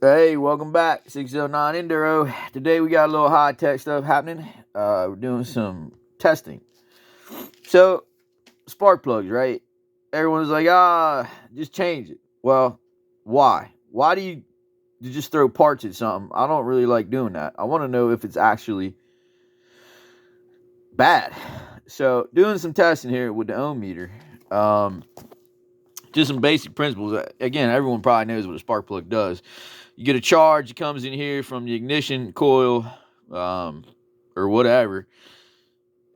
Hey, welcome back, 609 Enduro. Today we got a little high-tech stuff happening. We're doing some testing. So, spark plugs, right? Everyone's like, just change it. Well, why? Why do you just throw parts at something? I don't really like doing that. I want to know if it's actually bad. So, doing some testing here with the ohm meter. Just some basic principles. Again, everyone probably knows what a spark plug does. You get a charge, it comes in here from the ignition coil, or whatever,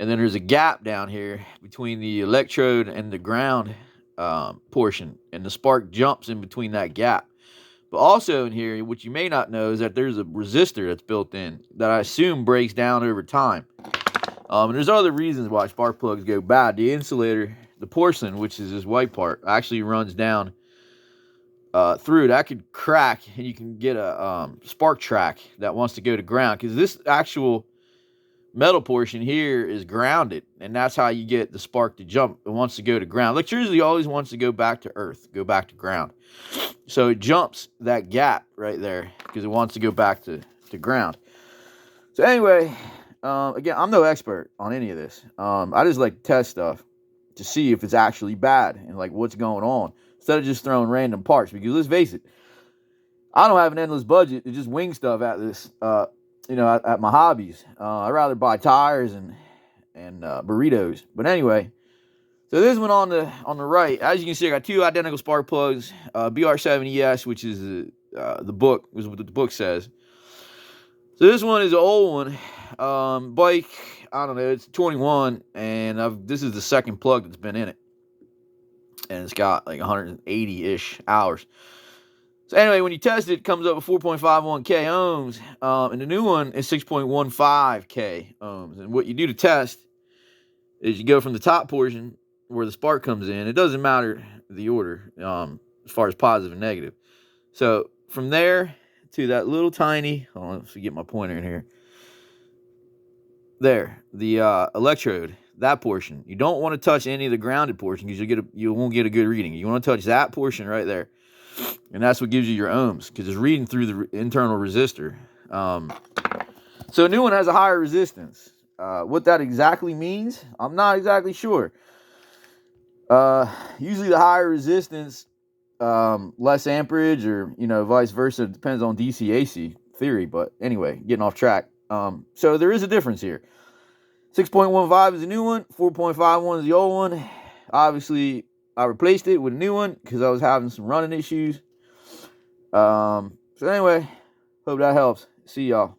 and then there's a gap down here between the electrode and the ground portion, and the spark jumps in between that gap. But also in here, what you may not know is that there's a resistor that's built in that I assume breaks down over time. And there's other reasons why spark plugs go bad. The insulator, the porcelain, which is this white part, actually runs down through it. That could crack, and you can get a spark track that wants to go to ground, because this actual metal portion here is grounded, and that's how you get the spark to jump. It wants to go to ground. Electricity always wants to go back to earth, go back to ground. So it jumps that gap right there because it wants to go back to ground. So anyway, again, I'm no expert on any of this. I just like to test stuff to see if it's actually bad and like what's going on, instead of just throwing random parts. Because let's face it, I don't have an endless budget to just wing stuff at this, at my hobbies. I'd rather buy tires and burritos. But anyway, so this one on the right, as you can see, I got two identical spark plugs, BR7ES, which is the book, is what the book says. So this one is an old one, bike. I don't know, it's 21, and this is the second plug that's been in it, and it's got like 180-ish hours. So anyway, when you test it, it comes up with 4.51k ohms, and the new one is 6.15k ohms. And what you do to test is you go from the top portion where the spark comes in. It doesn't matter the order, as far as positive and negative. So from there to that little tiny, hold on, let's get my pointer in here. There, the electrode, that portion. You don't want to touch any of the grounded portion, because you won't get a good reading. You want to touch that portion right there. And that's what gives you your ohms, because it's reading through the internal resistor. So a new one has a higher resistance. What that exactly means, I'm not exactly sure. Usually the higher resistance, less amperage, or vice versa. It depends on DC AC theory. But anyway, getting off track. So there is a difference here. 6.15 is the new one. 4.51 is the old one. Obviously, I replaced it with a new one because I was having some running issues. So anyway, hope that helps. See y'all.